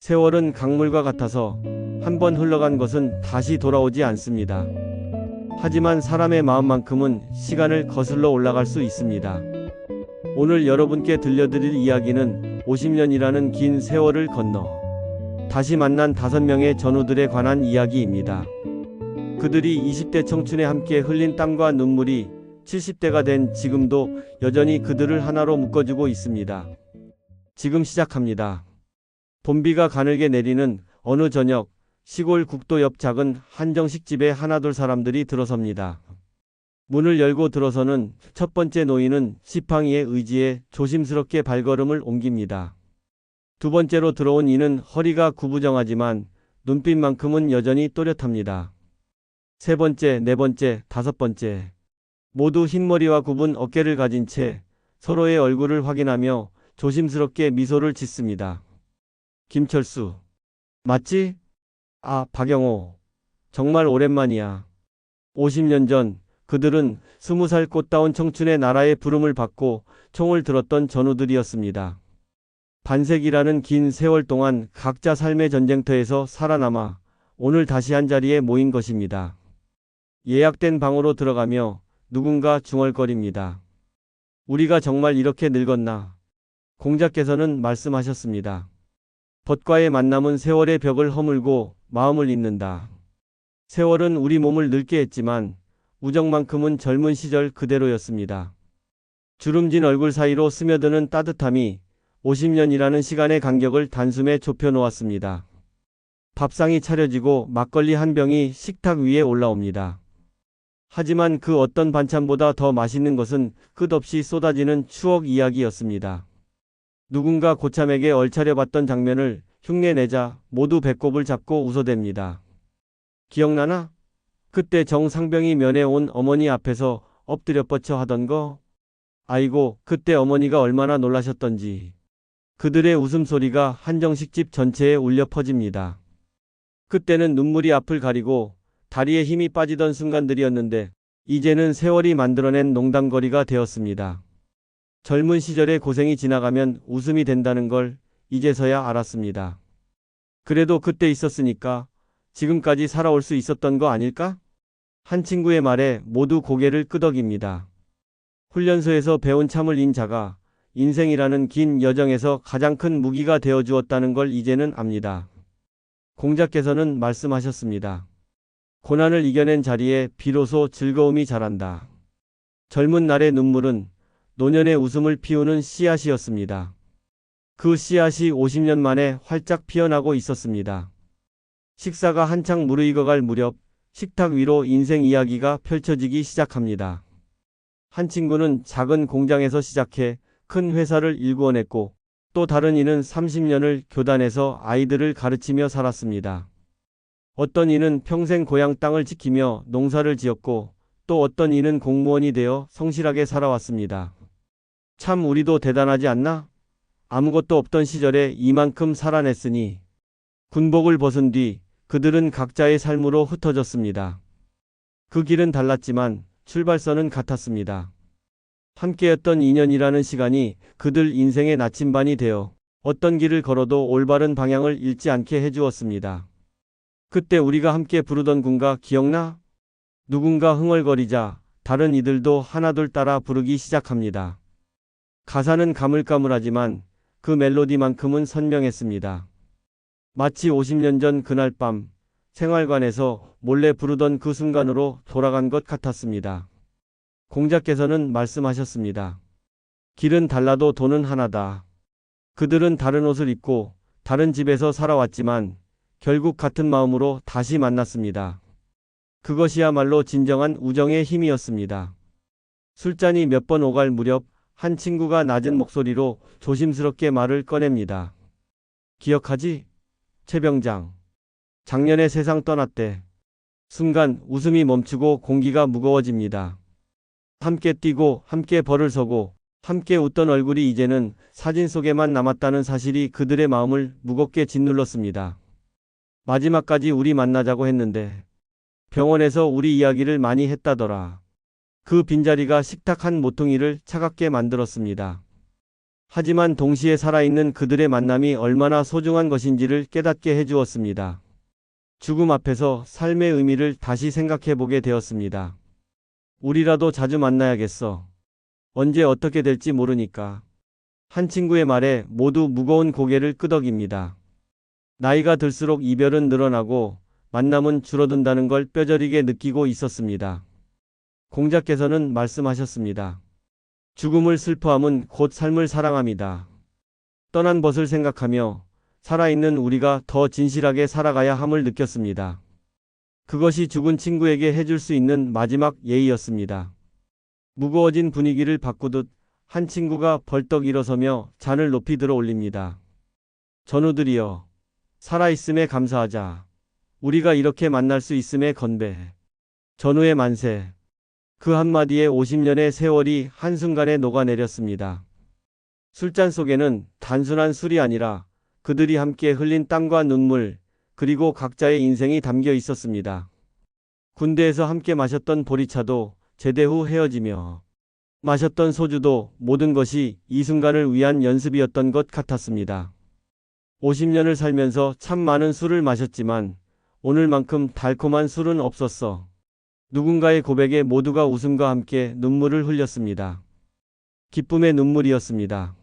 세월은 강물과 같아서 한 번 흘러간 것은 다시 돌아오지 않습니다. 하지만 사람의 마음만큼은 시간을 거슬러 올라갈 수 있습니다. 오늘 여러분께 들려드릴 이야기는 50년이라는 긴 세월을 건너 다시 만난 5명의 전우들에 관한 이야기입니다. 그들이 20대 청춘에 함께 흘린 땀과 눈물이 70대가 된 지금도 여전히 그들을 하나로 묶어주고 있습니다. 지금 시작합니다. 봄비가 가늘게 내리는 어느 저녁, 시골 국도 옆 작은 한정식 집에 하나둘 사람들이 들어섭니다. 문을 열고 들어서는 첫 번째 노인은 지팡이의 의지에 조심스럽게 발걸음을 옮깁니다. 두 번째로 들어온 이는 허리가 구부정하지만 눈빛만큼은 여전히 또렷합니다. 세 번째, 네 번째, 다섯 번째. 모두 흰머리와 굽은 어깨를 가진 채 서로의 얼굴을 확인하며 조심스럽게 미소를 짓습니다. 김철수. 맞지? 아, 박영호. 정말 오랜만이야. 50년 전 그들은 20살 꽃다운 청춘의 나라의 부름을 받고 총을 들었던 전우들이었습니다. 반세기라는 긴 세월 동안 각자 삶의 전쟁터에서 살아남아 오늘 다시 한자리에 모인 것입니다. 예약된 방으로 들어가며 누군가 중얼거립니다. 우리가 정말 이렇게 늙었나? 공자께서는 말씀하셨습니다. 벗과의 만남은 세월의 벽을 허물고 마음을 잇는다. 세월은 우리 몸을 늙게 했지만 우정만큼은 젊은 시절 그대로였습니다. 주름진 얼굴 사이로 스며드는 따뜻함이 50년이라는 시간의 간격을 단숨에 좁혀놓았습니다. 밥상이 차려지고 막걸리 한 병이 식탁 위에 올라옵니다. 하지만 그 어떤 반찬보다 더 맛있는 것은 끝없이 쏟아지는 추억 이야기였습니다. 누군가 고참에게 얼차려봤던 장면을 흉내내자 모두 배꼽을 잡고 웃어댑니다. 기억나나? 그때 정상병이 면회 온 어머니 앞에서 엎드려 뻗쳐 하던 거? 아이고, 그때 어머니가 얼마나 놀라셨던지. 그들의 웃음소리가 한정식집 전체에 울려 퍼집니다. 그때는 눈물이 앞을 가리고 다리에 힘이 빠지던 순간들이었는데 이제는 세월이 만들어낸 농담거리가 되었습니다. 젊은 시절의 고생이 지나가면 웃음이 된다는 걸 이제서야 알았습니다. 그래도 그때 있었으니까 지금까지 살아올 수 있었던 거 아닐까? 한 친구의 말에 모두 고개를 끄덕입니다. 훈련소에서 배운 참을 인 자가 인생이라는 긴 여정에서 가장 큰 무기가 되어 주었다는 걸 이제는 압니다. 공자께서는 말씀하셨습니다. 고난을 이겨낸 자리에 비로소 즐거움이 자란다. 젊은 날의 눈물은 노년의 웃음을 피우는 씨앗이었습니다. 그 씨앗이 50년 만에 활짝 피어나고 있었습니다. 식사가 한창 무르익어갈 무렵 식탁 위로 인생 이야기가 펼쳐지기 시작합니다. 한 친구는 작은 공장에서 시작해 큰 회사를 일구어냈고 또 다른 이는 30년을 교단에서 아이들을 가르치며 살았습니다. 어떤 이는 평생 고향 땅을 지키며 농사를 지었고 또 어떤 이는 공무원이 되어 성실하게 살아왔습니다. 참 우리도 대단하지 않나? 아무것도 없던 시절에 이만큼 살아냈으니. 군복을 벗은 뒤 그들은 각자의 삶으로 흩어졌습니다. 그 길은 달랐지만 출발선은 같았습니다. 함께였던 인연이라는 시간이 그들 인생의 나침반이 되어 어떤 길을 걸어도 올바른 방향을 잃지 않게 해주었습니다. 그때 우리가 함께 부르던 군가 기억나? 누군가 흥얼거리자 다른 이들도 하나둘 따라 부르기 시작합니다. 가사는 가물가물하지만 그 멜로디만큼은 선명했습니다. 마치 50년 전 그날 밤 생활관에서 몰래 부르던 그 순간으로 돌아간 것 같았습니다. 공자께서는 말씀하셨습니다. 길은 달라도 돈은 하나다. 그들은 다른 옷을 입고 다른 집에서 살아왔지만 결국 같은 마음으로 다시 만났습니다. 그것이야말로 진정한 우정의 힘이었습니다. 술잔이 몇 번 오갈 무렵 한 친구가 낮은 목소리로 조심스럽게 말을 꺼냅니다. 기억하지? 최병장. 작년에 세상 떠났대. 순간 웃음이 멈추고 공기가 무거워집니다. 함께 뛰고 함께 벌을 서고 함께 웃던 얼굴이 이제는 사진 속에만 남았다는 사실이 그들의 마음을 무겁게 짓눌렀습니다. 마지막까지 우리 만나자고 했는데 병원에서 우리 이야기를 많이 했다더라. 그 빈자리가 식탁 한 모퉁이를 차갑게 만들었습니다. 하지만 동시에 살아있는 그들의 만남이 얼마나 소중한 것인지를 깨닫게 해주었습니다. 죽음 앞에서 삶의 의미를 다시 생각해 보게 되었습니다. 우리라도 자주 만나야겠어. 언제 어떻게 될지 모르니까. 한 친구의 말에 모두 무거운 고개를 끄덕입니다. 나이가 들수록 이별은 늘어나고 만남은 줄어든다는 걸 뼈저리게 느끼고 있었습니다. 공자께서는 말씀하셨습니다. 죽음을 슬퍼함은 곧 삶을 사랑함이다. 떠난 벗을 생각하며 살아있는 우리가 더 진실하게 살아가야 함을 느꼈습니다. 그것이 죽은 친구에게 해줄 수 있는 마지막 예의였습니다. 무거워진 분위기를 바꾸듯 한 친구가 벌떡 일어서며 잔을 높이 들어 올립니다. 전우들이여, 살아있음에 감사하자. 우리가 이렇게 만날 수 있음에 건배. 전우의 만세. 그 한마디에 50년의 세월이 한순간에 녹아내렸습니다. 술잔 속에는 단순한 술이 아니라 그들이 함께 흘린 땀과 눈물, 그리고 각자의 인생이 담겨 있었습니다. 군대에서 함께 마셨던 보리차도 제대 후 헤어지며 마셨던 소주도 모든 것이 이 순간을 위한 연습이었던 것 같았습니다. 50년을 살면서 참 많은 술을 마셨지만 오늘만큼 달콤한 술은 없었어. 누군가의 고백에 모두가 웃음과 함께 눈물을 흘렸습니다. 기쁨의 눈물이었습니다.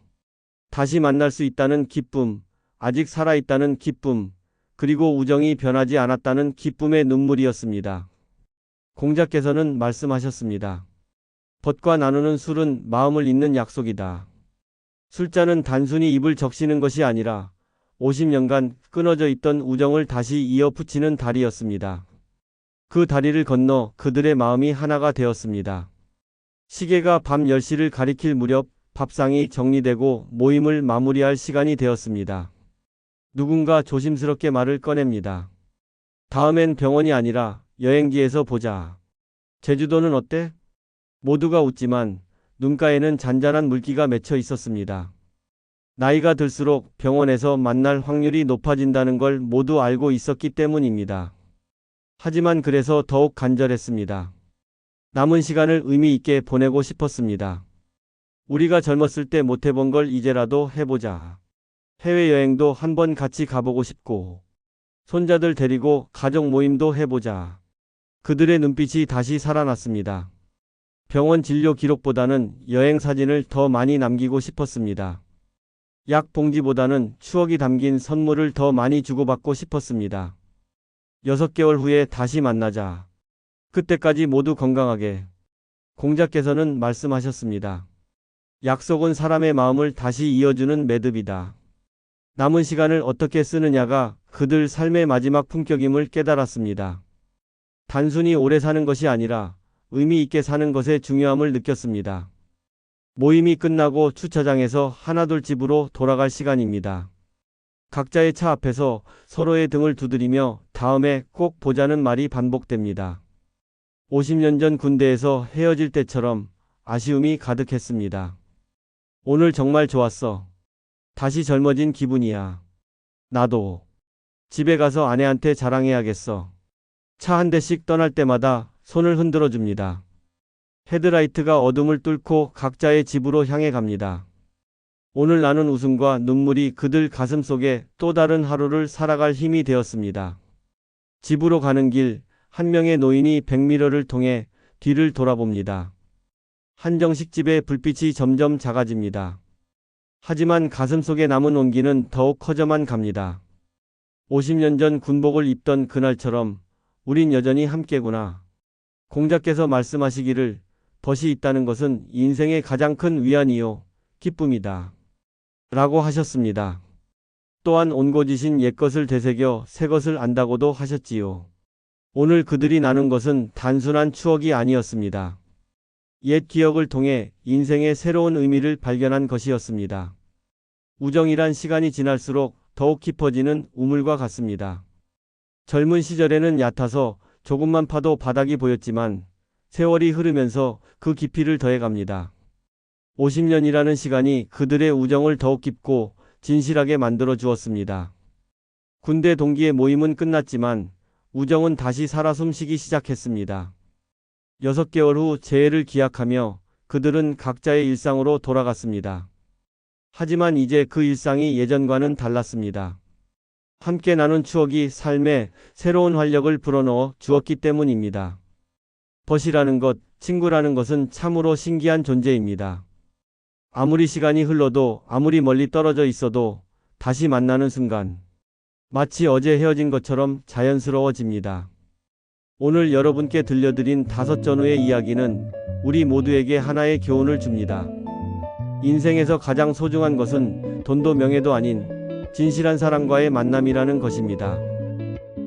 다시 만날 수 있다는 기쁨, 아직 살아있다는 기쁨, 그리고 우정이 변하지 않았다는 기쁨의 눈물이었습니다. 공자께서는 말씀하셨습니다. 벗과 나누는 술은 마음을 잇는 약속이다. 술잔은 단순히 입을 적시는 것이 아니라 50년간 끊어져 있던 우정을 다시 이어 붙이는 다리였습니다. 그 다리를 건너 그들의 마음이 하나가 되었습니다. 시계가 밤 10시를 가리킬 무렵 밥상이 정리되고 모임을 마무리할 시간이 되었습니다. 누군가 조심스럽게 말을 꺼냅니다. 다음엔 병원이 아니라 여행지에서 보자. 제주도는 어때? 모두가 웃지만 눈가에는 잔잔한 물기가 맺혀 있었습니다. 나이가 들수록 병원에서 만날 확률이 높아진다는 걸 모두 알고 있었기 때문입니다. 하지만 그래서 더욱 간절했습니다. 남은 시간을 의미 있게 보내고 싶었습니다. 우리가 젊었을 때 못해본 걸 이제라도 해보자. 해외여행도 한번 같이 가보고 싶고, 손자들 데리고 가족 모임도 해보자. 그들의 눈빛이 다시 살아났습니다. 병원 진료 기록보다는 여행 사진을 더 많이 남기고 싶었습니다. 약 봉지보다는 추억이 담긴 선물을 더 많이 주고받고 싶었습니다. 6개월 후에 다시 만나자. 그때까지 모두 건강하게. 공자께서는 말씀하셨습니다. 약속은 사람의 마음을 다시 이어주는 매듭이다. 남은 시간을 어떻게 쓰느냐가 그들 삶의 마지막 품격임을 깨달았습니다. 단순히 오래 사는 것이 아니라 의미 있게 사는 것의 중요함을 느꼈습니다. 모임이 끝나고 주차장에서 하나둘 집으로 돌아갈 시간입니다. 각자의 차 앞에서 서로의 등을 두드리며 다음에 꼭 보자는 말이 반복됩니다. 50년 전 군대에서 헤어질 때처럼 아쉬움이 가득했습니다. 오늘 정말 좋았어. 다시 젊어진 기분이야. 나도. 집에 가서 아내한테 자랑해야겠어. 차 한 대씩 떠날 때마다 손을 흔들어 줍니다. 헤드라이트가 어둠을 뚫고 각자의 집으로 향해 갑니다. 오늘 나눈 웃음과 눈물이 그들 가슴 속에 또 다른 하루를 살아갈 힘이 되었습니다. 집으로 가는 길, 한 명의 노인이 백미러를 통해 뒤를 돌아봅니다. 한정식 집의 불빛이 점점 작아집니다. 하지만 가슴 속에 남은 온기는 더욱 커져만 갑니다. 50년 전 군복을 입던 그날처럼 우린 여전히 함께구나. 공자께서 말씀하시기를 벗이 있다는 것은 인생의 가장 큰 위안이요 기쁨이다. 라고 하셨습니다. 또한 온고지신 옛것을 되새겨 새것을 안다고도 하셨지요. 오늘 그들이 나눈 것은 단순한 추억이 아니었습니다. 옛 기억을 통해 인생의 새로운 의미를 발견한 것이었습니다. 우정이란 시간이 지날수록 더욱 깊어지는 우물과 같습니다. 젊은 시절에는 얕아서 조금만 파도 바닥이 보였지만 세월이 흐르면서 그 깊이를 더해갑니다. 50년이라는 시간이 그들의 우정을 더욱 깊고 진실하게 만들어 주었습니다. 군대 동기의 모임은 끝났지만 우정은 다시 살아 숨쉬기 시작했습니다. 6개월 후 재해를 기약하며 그들은 각자의 일상으로 돌아갔습니다. 하지만 이제 그 일상이 예전과는 달랐습니다. 함께 나눈 추억이 삶에 새로운 활력을 불어넣어 주었기 때문입니다. 벗이라는 것, 친구라는 것은 참으로 신기한 존재입니다. 아무리 시간이 흘러도 아무리 멀리 떨어져 있어도 다시 만나는 순간 마치 어제 헤어진 것처럼 자연스러워집니다. 오늘 여러분께 들려드린 5전우의 이야기는 우리 모두에게 하나의 교훈을 줍니다. 인생에서 가장 소중한 것은 돈도 명예도 아닌 진실한 사람과의 만남이라는 것입니다.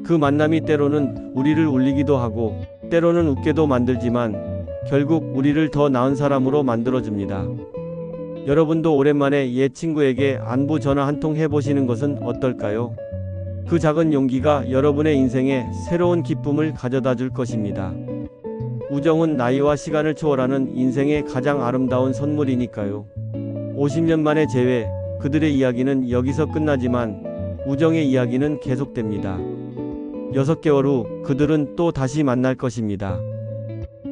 그 만남이 때로는 우리를 울리기도 하고 때로는 웃게도 만들지만 결국 우리를 더 나은 사람으로 만들어줍니다. 여러분도 오랜만에 옛 친구에게 안부 전화 한 통 해보시는 것은 어떨까요? 그 작은 용기가 여러분의 인생에 새로운 기쁨을 가져다 줄 것입니다. 우정은 나이와 시간을 초월하는 인생의 가장 아름다운 선물이니까요. 50년 만의 재회, 그들의 이야기는 여기서 끝나지만 우정의 이야기는 계속됩니다. 6개월 후 그들은 또 다시 만날 것입니다.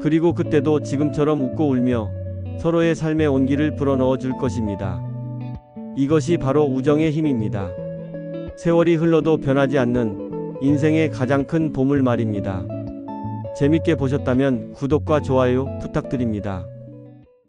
그리고 그때도 지금처럼 웃고 울며 서로의 삶의 온기를 불어넣어 줄 것입니다. 이것이 바로 우정의 힘입니다. 세월이 흘러도 변하지 않는 인생의 가장 큰 보물 말입니다. 재밌게 보셨다면 구독과 좋아요 부탁드립니다.